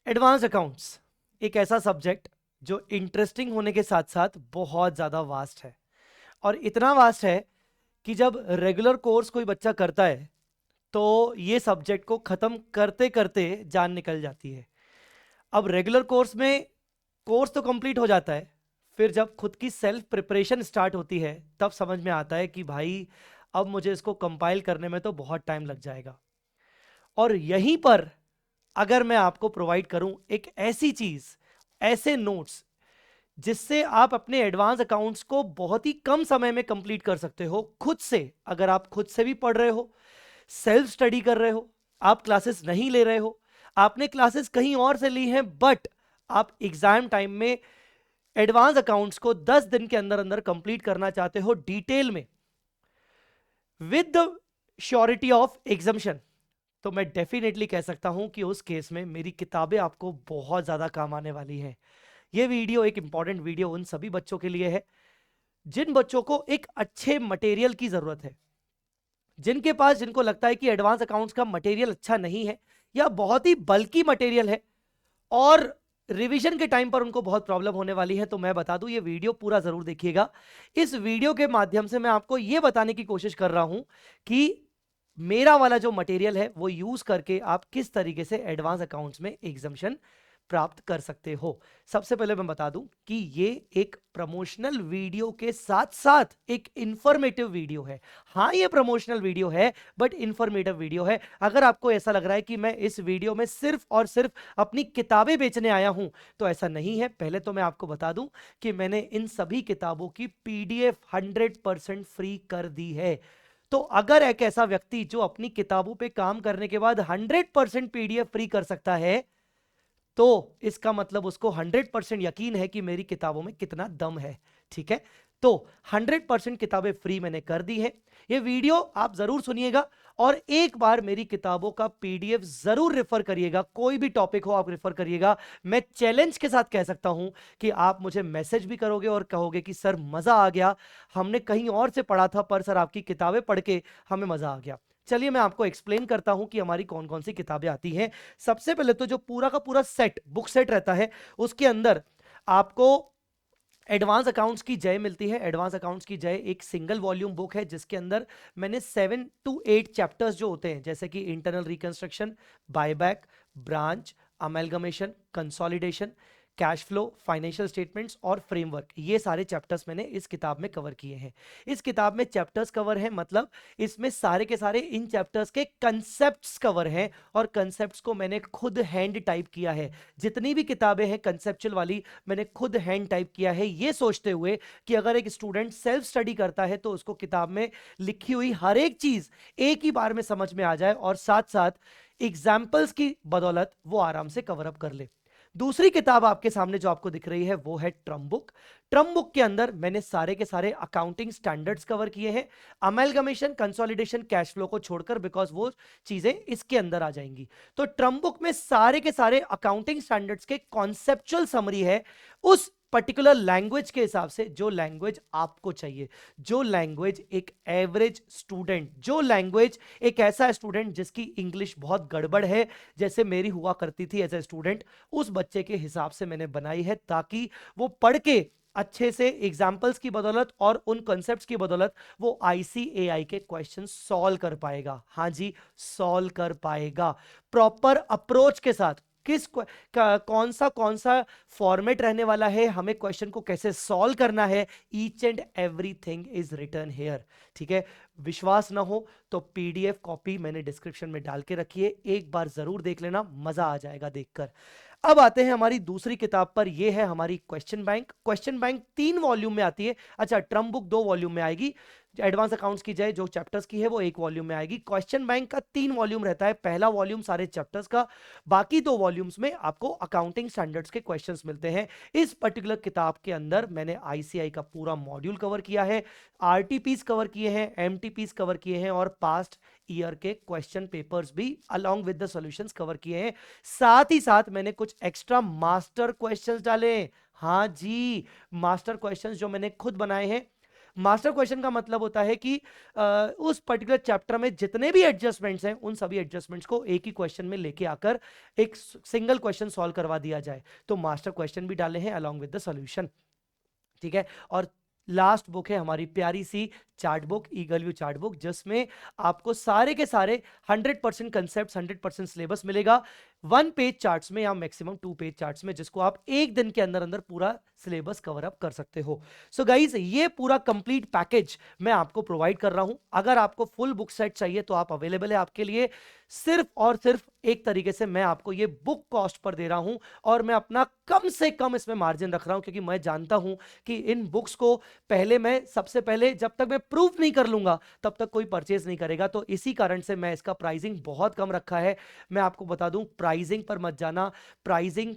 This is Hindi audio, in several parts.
एडवांस अकाउंट्स एक ऐसा सब्जेक्ट जो इंटरेस्टिंग होने के साथ साथ बहुत ज़्यादा वास्ट है, और इतना वास्ट है कि जब रेगुलर कोर्स कोई बच्चा करता है तो ये सब्जेक्ट को ख़त्म करते करते जान निकल जाती है। अब रेगुलर कोर्स में कोर्स तो कंप्लीट हो जाता है, फिर जब खुद की सेल्फ प्रिपरेशन स्टार्ट होती है तब समझ में आता है कि भाई अब मुझे इसको कंपाइल करने में तो बहुत टाइम लग जाएगा। और यहीं पर अगर मैं आपको प्रोवाइड करूं एक ऐसी चीज, ऐसे नोट्स जिससे आप अपने एडवांस अकाउंट्स को बहुत ही कम समय में कंप्लीट कर सकते हो खुद से। अगर आप खुद से भी पढ़ रहे हो, सेल्फ स्टडी कर रहे हो, आप क्लासेस नहीं ले रहे हो, आपने क्लासेस कहीं और से ली हैं, बट आप एग्जाम टाइम में एडवांस अकाउंट्स को 10 दिन के अंदर अंदर कंप्लीट करना चाहते हो डिटेल में with the surety of exemption, तो मैं डेफिनेटली कह सकता हूं कि उस केस में मेरी किताबें आपको बहुत ज्यादा काम आने वाली हैं। ये वीडियो एक इंपॉर्टेंट वीडियो उन सभी बच्चों के लिए है जिन बच्चों को एक अच्छे मटेरियल की जरूरत है, जिनको लगता है कि एडवांस अकाउंट्स का मटेरियल अच्छा नहीं है या बहुत ही बल्कि मटेरियल है और रिवीजन के टाइम पर उनको बहुत प्रॉब्लम होने वाली है। तो मैं बता दूं, ये वीडियो पूरा जरूर देखिएगा। इस वीडियो के माध्यम से मैं आपको ये बताने की कोशिश कर रहा हूं कि मेरा वाला जो मटेरियल है वो यूज करके आप किस तरीके से एडवांस अकाउंट्स में एग्जाम्शन प्राप्त कर सकते हो। सबसे पहले मैं बता दूं कि ये एक प्रमोशनल वीडियो के साथ साथ एक इंफॉर्मेटिव वीडियो है। हाँ, ये प्रमोशनल वीडियो है बट इंफॉर्मेटिव वीडियो है। अगर आपको ऐसा लग रहा है कि मैं इस वीडियो में सिर्फ और सिर्फ अपनी किताबें बेचने आया हूं तो ऐसा नहीं है। पहले तो मैं आपको बता दूं कि मैंने इन सभी किताबों की पीडीएफ 100% फ्री कर दी है। तो अगर एक ऐसा व्यक्ति जो अपनी किताबों पे काम करने के बाद 100% पीडीएफ फ्री कर सकता है तो इसका मतलब उसको 100% यकीन है कि मेरी किताबों में कितना दम है। ठीक है, तो 100% किताबें फ्री मैंने कर दी है। ये वीडियो आप जरूर सुनिएगा और एक बार मेरी किताबों का पीडीएफ जरूर रेफर करिएगा। कोई भी टॉपिक हो आप रेफर करिएगा। मैं चैलेंज के साथ कह सकता हूं कि आप मुझे मैसेज भी करोगे और कहोगे कि सर मजा आ गया, हमने कहीं और से पढ़ा था पर सर आपकी किताबें पढ़ के हमें मजा आ गया। चलिए मैं आपको एक्सप्लेन करता हूं कि हमारी कौन कौन सी किताबें आती हैं। सबसे पहले तो जो पूरा का पूरा सेट, बुक सेट रहता है, उसके अंदर आपको एडवांस अकाउंट्स की जय मिलती है। एडवांस अकाउंट्स की जय एक सिंगल वॉल्यूम बुक है जिसके अंदर मैंने 7 to 8 चैप्टर्स जो होते हैं, जैसे कि internal reconstruction, buyback, branch, amalgamation, consolidation, cash flow, financial statements और फ्रेमवर्क, ये सारे चैप्टर्स मैंने इस किताब में कवर किए हैं। इस किताब में चैप्टर्स कवर हैं, मतलब इसमें सारे के सारे इन चैप्टर्स के कंसेप्ट्स कवर हैं और कंसेप्ट्स को मैंने खुद हैंड टाइप किया है। जितनी भी किताबें हैं कंसेप्चुअल वाली, मैंने खुद हैंड टाइप किया है, ये सोचते हुए कि अगर एक स्टूडेंट सेल्फ स्टडी करता है तो उसको किताब में लिखी हुई हर एक चीज एक ही बार में समझ में आ जाए और साथ साथ एग्जाम्पल्स की बदौलत वो आराम से कवर अप कर ले। दूसरी किताब आपके सामने जो आपको दिख रही है वो है ट्रम बुक। ट्रम बुक के अंदर मैंने सारे के सारे अकाउंटिंग स्टैंडर्ड्स कवर किए हैं, अमेलगमेशन, कंसोलिडेशन, कैश फ्लो को छोड़कर, बिकॉज वो चीजें इसके अंदर आ जाएंगी। तो ट्रम बुक में सारे के सारे अकाउंटिंग स्टैंडर्ड्स के कॉन्सेप्चुअल समरी है, उस पर्टिकुलर लैंग्वेज के हिसाब से, जो लैंग्वेज आपको चाहिए, जो लैंग्वेज एक एवरेज स्टूडेंट, जो लैंग्वेज एक ऐसा स्टूडेंट जिसकी इंग्लिश बहुत गड़बड़ है जैसे मेरी हुआ करती थी एज ए स्टूडेंट, उस बच्चे के हिसाब से मैंने बनाई है, ताकि वो पढ़ के अच्छे से एग्जाम्पल्स की बदौलत और उन कॉन्सेप्ट्स की बदौलत वो आईसीएआई के क्वेश्चन सॉल्व कर पाएगा। हाँ जी, सॉल्व कर पाएगा प्रॉपर अप्रोच के साथ। कौन सा फॉर्मेट रहने वाला है, हमें क्वेश्चन को कैसे सॉल्व करना है, each and everything is written here. ठीक है, विश्वास ना हो तो पीडीएफ कॉपी मैंने डिस्क्रिप्शन में डाल के रखी है, एक बार जरूर देख लेना, मजा आ जाएगा देखकर। अब आते हैं हमारी दूसरी किताब पर, यह है हमारी question bank. Question bank 3 volume में आती है। अच्छा, ट्रम बुक 2 वॉल्यूम में आएगी, एडवांस अकाउंट्स की जय जो चैप्टर्स की है वो 1 वॉल्यूम में आएगी। क्वेश्चन बैंक का 3 वॉल्यूम रहता है, पहला वॉल्यूम सारे चैप्टर्स का, बाकी 2 वॉल्यूम्स में आपको अकाउंटिंग स्टैंडर्ड्स के क्वेश्चंस मिलते हैं। इस पर्टिकुलर किताब के अंदर मैंने आईसीआई का पूरा मॉड्यूल कवर किया है, आरटीपीस कवर किए हैं, एमटीपीस कवर किए हैं और पास्ट ईयर के क्वेश्चन पेपर्स भी along with the solutions cover किए हैं। साथ ही साथ मैंने कुछ एक्स्ट्रा मास्टर क्वेश्चंस डाले हैं। हाँ जी, मास्टर क्वेश्चंस जो मैंने खुद बनाए हैं, मास्टर क्वेश्चन का मतलब होता है कि उस पर्टिकुलर चैप्टर में जितने भी एडजस्टमेंट्स हैं उन सभी एडजस्टमेंट्स को एक ही क्वेश्चन में लेके आकर एक सिंगल क्वेश्चन सॉल्व करवा दिया जाए। तो मास्टर क्वेश्चन भी डाले हैं अलॉन्ग विद द सॉल्यूशन, ठीक है। और लास्ट बुक है हमारी प्यारी सी chart book, eagle view chart book, जिसमें आपको सारे के सारे 100% कंसेप्ट, 100% सिलेबस मिलेगा 1 पेज चार्ट्स में या मैक्सिमम 2 पेज चार्ट्स में, जिसको आप एक दिन के अंदर अंदर पूरा सिलेबस कवर अप कर सकते हो। सो गाइज, ये पूरा कंप्लीट पैकेज मैं आपको प्रोवाइड कर रहा हूं। अगर आपको फुल बुक सेट चाहिए तो आप अवेलेबल है आपके लिए। सिर्फ और सिर्फ एक तरीके से मैं आपको ये बुक कॉस्ट पर दे रहा हूं, और मैं अपना कम से कम इसमें मार्जिन रख रहा हूं, क्योंकि मैं जानता हूं कि इन बुक्स को पहले मैं सबसे पहले जब तक मैं प्रूफ नहीं कर लूंगा तब तक कोई परचेज नहीं करेगा। तो इसी कारण से मैं इसका प्राइसिंग बहुत कम रखा है। मैं आपको बता दूं, प्राइसिंग पर मत जाना। प्राइसिंग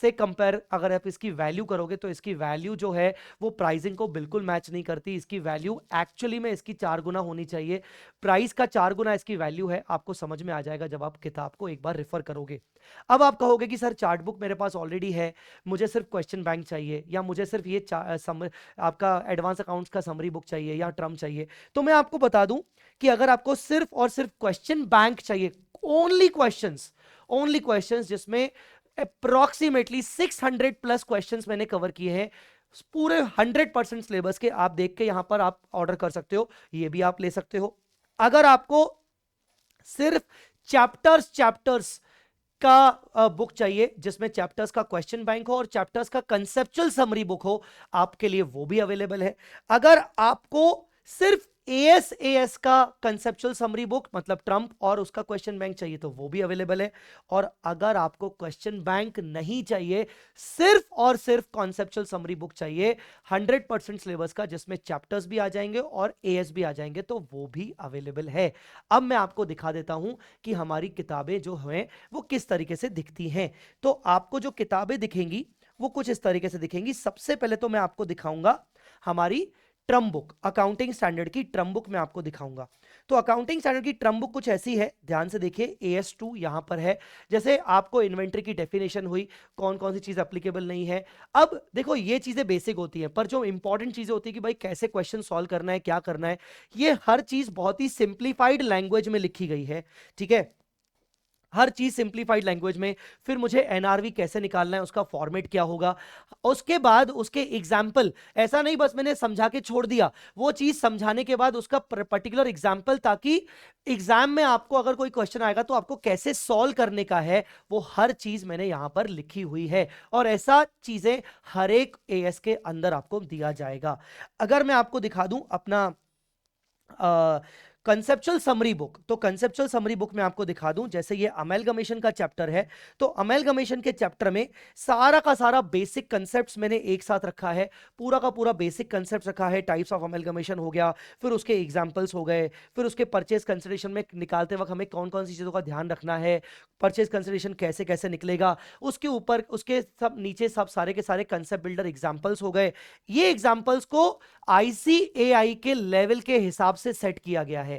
से कंपेयर अगर आप इसकी वैल्यू करोगे तो इसकी वैल्यू जो है वो प्राइसिंग को बिल्कुल मैच नहीं करती। इसकी वैल्यू एक्चुअली में इसकी 4 गुना होनी चाहिए। प्राइस का 4 गुना इसकी वैल्यू है। आपको समझ में आ जाएगा जब आप किताब को एक बार रेफर करोगे। अब आप कहोगे कि सर चार्ट बुक मेरे पास ऑलरेडी है, मुझे सिर्फ क्वेश्चन बैंक चाहिए, या मुझे सिर्फ ये आपका एडवांस अकाउंट्स का समरी बुक चाहिए या टर्म चाहिए। तो मैं आपको बता दूं कि अगर आपको सिर्फ और सिर्फ क्वेश्चन बैंक चाहिए, ओनली क्वेश्चंस जिसमें अप्रोक्सीमेटली 600 प्लस क्वेश्चंस मैंने कवर किए हैं पूरे 100% सिलेबस के, आप देख के यहां पर आप ऑर्डर कर सकते हो, ये भी आप ले सकते हो। अगर आपको सिर्फ चैप्टर्स का बुक चाहिए जिसमें चैप्टर्स का क्वेश्चन बैंक हो और चैप्टर्स का कंसेप्चुअल समरी बुक हो, आपके लिए वो भी अवेलेबल है। अगर आपको सिर्फ एएस का कंसेप्चुअल समरी बुक मतलब ट्रम्प और उसका क्वेश्चन बैंक चाहिए तो वो भी अवेलेबल है। और अगर आपको क्वेश्चन बैंक नहीं चाहिए, सिर्फ और सिर्फ कॉन्सेप्चुअल समरी बुक चाहिए 100% सिलेबस का जिसमें चैप्टर्स भी आ जाएंगे और एएस भी आ जाएंगे, तो वो भी अवेलेबल है। अब मैं आपको दिखा देता हूं कि हमारी किताबें जो हैं वो किस तरीके से दिखती हैं। तो आपको जो किताबें दिखेंगी वो कुछ इस तरीके से दिखेंगी। सबसे पहले तो मैं आपको दिखाऊंगा हमारी ट्रम बुक, अकाउंटिंग स्टैंडर्ड की ट्रम बुक मैं आपको दिखाऊंगा। तो अकाउंटिंग स्टैंडर्ड की ट्रम बुक कुछ ऐसी है, ध्यान से देखिए। AS2 यहां पर है। जैसे आपको इन्वेंट्री की डेफिनेशन हुई, कौन कौन सी चीज एप्लीकेबल नहीं है। अब देखो ये चीजें बेसिक होती हैं, पर जो इंपॉर्टेंट चीजें होती है कि भाई कैसे क्वेश्चन सॉल्व करना है, क्या करना है, ये हर चीज बहुत ही सिंप्लीफाइड लैंग्वेज में लिखी गई है, ठीक है। हर चीज सिंप्लीफाइड लैंग्वेज में। फिर मुझे एनआरवी कैसे निकालना है, उसका फॉर्मेट क्या होगा, उसके बाद उसके एग्जाम्पल। ऐसा नहीं बस मैंने समझा के छोड़ दिया, वो चीज समझाने के बाद उसका पर्टिकुलर एग्जाम्पल, ताकि एग्जाम में आपको अगर कोई क्वेश्चन आएगा तो आपको कैसे सॉल्व करने का है, वो हर चीज मैंने यहां पर लिखी हुई है। और ऐसा चीजें हर एक एएस के अंदर आपको दिया जाएगा। अगर मैं आपको दिखा दूं अपना कंसेप्चुअल समरी बुक, तो कंसेप्चुअल समरी बुक में आपको दिखा दूं, जैसे ये अमेलगमेशन का चैप्टर है, तो अमेलगमेशन के चैप्टर में सारा का सारा बेसिक कंसेप्ट्स मैंने एक साथ रखा है। पूरा का पूरा बेसिक कंसेप्ट रखा है। टाइप्स ऑफ अमेलगमेशन हो गया, फिर उसके एग्जांपल्स हो गए, फिर उसके परचेज कंसिडरेशन में निकालते वक्त हमें कौन कौन सी चीजों का ध्यान रखना है, परचेज कंसिडरेशन कैसे कैसे निकलेगा, उसके ऊपर उसके सब नीचे सब सारे के सारे कंसेप्ट बिल्डर एग्जाम्पल्स हो गए। ये एग्जाम्पल्स को ICAI के लेवल के हिसाब से सेट किया गया है।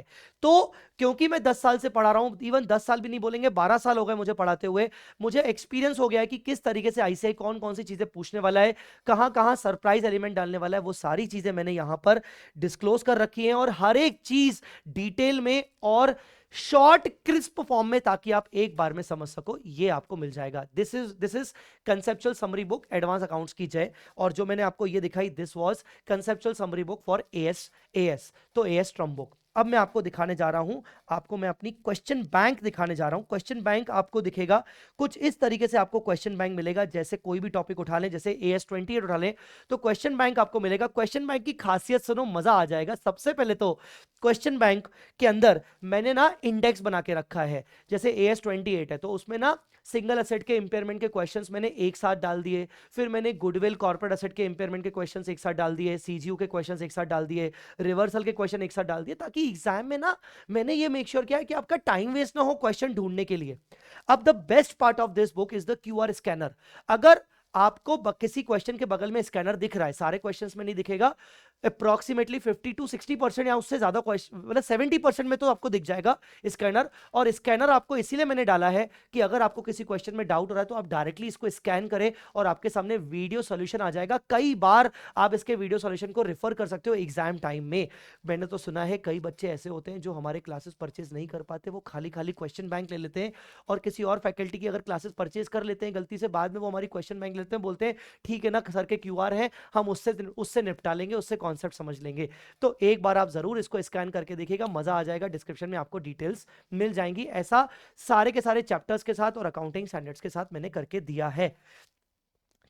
तो क्योंकि मैं 10 साल से पढ़ा रहा हूं, इवन 10 साल भी नहीं बोलेंगे, 12 साल हो गए मुझे पढ़ाते हुए, मुझे एक्सपीरियंस हो गया है कि किस तरीके से ICAI कौन कौन सी चीजें पूछने वाला है, कहां कहां सरप्राइज एलिमेंट डालने वाला है, वो सारी चीजें मैंने यहां पर डिस्क्लोज कर रखी हैं। और हर एक चीज डिटेल में और शॉर्ट क्रिस्प फॉर्म में, ताकि आप एक बार में समझ सको, ये आपको मिल जाएगा। This is conceptual summary book advance accounts की जय। और जो मैंने आपको ये दिखाई, this was conceptual summary book for AS, तो AS ट्रम बुक। अब मैं आपको दिखाने जा रहा हूं, आपको मैं अपनी क्वेश्चन बैंक दिखाने जा रहा हूं। क्वेश्चन बैंक आपको दिखेगा कुछ इस तरीके से, आपको क्वेश्चन बैंक मिलेगा। जैसे कोई भी टॉपिक उठा लें, जैसे AS28 उठा लें, तो क्वेश्चन बैंक आपको मिलेगा। क्वेश्चन बैंक की खासियत सुनो, मजा आ जाएगा। सबसे पहले तो क्वेश्चन बैंक के अंदर मैंने ना इंडेक्स बना के रखा है। जैसे AS28 है तो उसमें ना सिंगल एसेट के इंपेयरमेंट के क्वेश्चंस मैंने एक साथ डाल दिए, फिर मैंने गुडविल कॉर्पोरेट एसेट के इंपेयरमेंट के क्वेश्चंस एक साथ डाल दिए, CGU के क्वेश्चंस एक साथ डाल दिए, रिवर्सल के क्वेश्चन एक साथ डाल दिए, ताकि एग्जाम में ना मैंने ये मेक श्योर किया है कि आपका टाइम वेस्ट ना हो क्वेश्चन ढूंढने के लिए। अब the best part of this book is the QR scanner. अगर आपको किसी क्वेश्चन के बगल में स्कैनर दिख रहा है, सारे क्वेश्चंस में नहीं दिखेगा, अप्रोक्सीमेटली 50 to 60% या उससे ज्यादा क्वेश्चन, मतलब 70% में तो आपको दिख जाएगा स्कैनर। और स्कैनर आपको इसीलिए मैंने डाला है कि अगर आपको किसी क्वेश्चन में डाउट हो रहा है तो आप डायरेक्टली इसको स्कैन करें और आपके सामने वीडियो सॉल्यूशन आ जाएगा। कई बार आप इसके वीडियो सॉल्यूशन को रेफर कर सकते हो एग्जाम टाइम में। मैंने तो सुना है कई बच्चे ऐसे होते हैं जो हमारे क्लासेस परचेज नहीं कर पाते, वो खाली खाली क्वेश्चन बैंक ले लेते हैं और किसी और फैकल्टी की अगर क्लासेस परचेज कर लेते हैं गलती से, बाद में वो हमारी क्वेश्चन बैंक लेते हैं, बोलते हैं ठीक है ना सर के क्यूआर है, हम उससे उससे निपटा लेंगे, उससे कॉन्सेप्ट समझ लेंगे। तो एक बार आप जरूर इसको स्कैन करके देखिएगा, मजा आ जाएगा। डिस्क्रिप्शन में आपको डिटेल्स मिल जाएंगी। ऐसा सारे के सारे चैप्टर्स के साथ और अकाउंटिंग स्टैंडर्ड्स के साथ मैंने करके दिया है।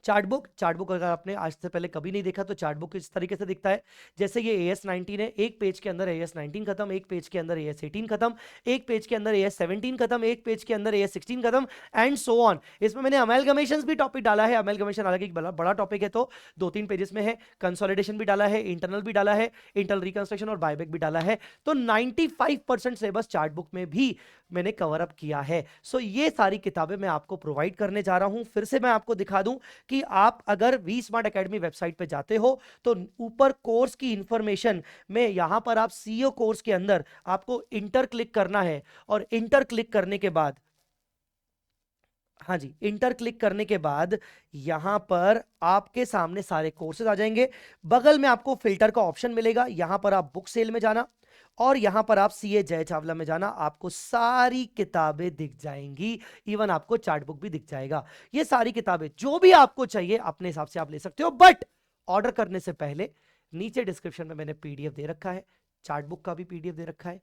चार्टबुक अगर आपने आज से पहले कभी नहीं देखा तो चार्टबुक इस तरीके से दिखता है। जैसे ये AS19 है, एक पेज के अंदर AS19 खत्म, एक पेज के अंदर AS18 खत्म, एक पेज के अंदर AS17 खत्म, एक पेज के अंदर AS16 खत्म, एंड सो ऑन। इसमें मैंने अमेलगमेशंस भी टॉपिक डाला है। अमेलगमेशन हालांकि एक बड़ा टॉपिक है तो 2-3 पेजेस में है। कंसोलिडेशन भी डाला है, इंटरनल भी डाला है, इंटरनल रिकंस्ट्रक्शन और बायबैक भी डाला है। तो 95% सिलेबस चार्टबुक में भी मैंने कवर अप किया है। सो ये सारी किताबें मैं आपको प्रोवाइड करने जा रहा हूं। फिर से मैं आपको दिखा दूं कि आप अगर वी स्मार्ट एकेडमी वेबसाइट पे जाते हो तो ऊपर कोर्स की इंफॉर्मेशन में यहां पर आप सीईओ कोर्स के अंदर आपको इंटर क्लिक करना है और इंटर क्लिक करने के बाद, हाँ जी, इंटर क्लिक करने के बाद यहां पर आपके सामने सारे कोर्सेज आ जाएंगे। बगल में आपको फिल्टर का ऑप्शन मिलेगा, यहां पर आप बुक सेल में जाना और यहां पर आप सीए जय चावला में जाना, आपको सारी किताबें दिख जाएंगी। इवन आपको चार्ट बुक भी दिख जाएगा। ये सारी किताबें जो भी आपको चाहिए अपने हिसाब से आप ले सकते हो, बट ऑर्डर करने से पहले नीचे डिस्क्रिप्शन में मैंने पीडीएफ दे रखा है, चार्ट बुक का भी पीडीएफ दे रखा है,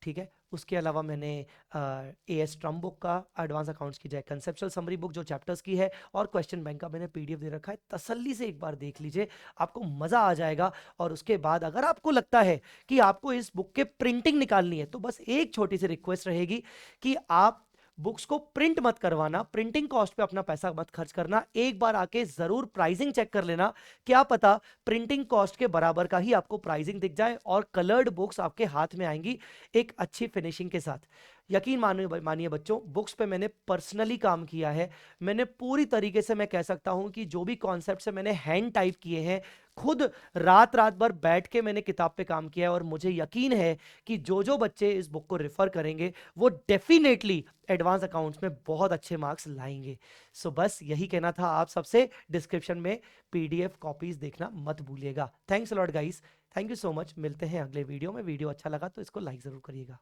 ठीक है। उसके अलावा मैंने एएस ट्रम बुक का, एडवांस अकाउंट्स की जय कंसेप्चुअल समरी बुक जो चैप्टर्स की है, और क्वेश्चन बैंक का मैंने पीडीएफ दे रखा है। तसल्ली से एक बार देख लीजिए, आपको मजा आ जाएगा। और उसके बाद अगर आपको लगता है कि आपको इस बुक के प्रिंटिंग निकालनी है तो बस एक छोटी सी रिक्वेस्ट रहेगी कि आप बुक्स को प्रिंट मत करवाना, प्रिंटिंग कॉस्ट पे अपना पैसा मत खर्च करना, एक बार आके जरूर प्राइसिंग चेक कर लेना। क्या पता प्रिंटिंग कॉस्ट के बराबर का ही आपको प्राइसिंग दिख जाए और कलर्ड बुक्स आपके हाथ में आएंगी एक अच्छी फिनिशिंग के साथ। यकीन मानिए बच्चों, बुक्स पे मैंने पर्सनली काम किया है। मैंने पूरी तरीके से, मैं कह सकता हूं कि जो भी कॉन्सेप्ट मैंने हैंड टाइप किए हैं, खुद रात भर बैठ के मैंने किताब पे काम किया है, और मुझे यकीन है कि जो बच्चे इस बुक को रेफर करेंगे वो डेफिनेटली एडवांस अकाउंट्स में बहुत अच्छे मार्क्स लाएंगे। सो बस यही कहना था आप सबसे। डिस्क्रिप्शन में पीडीएफ कॉपीज देखना मत भूलिएगा। Thanks a lot guys, thank you so much. मिलते हैं अगले वीडियो में। वीडियो अच्छा लगा तो इसको लाइक जरूर करिएगा।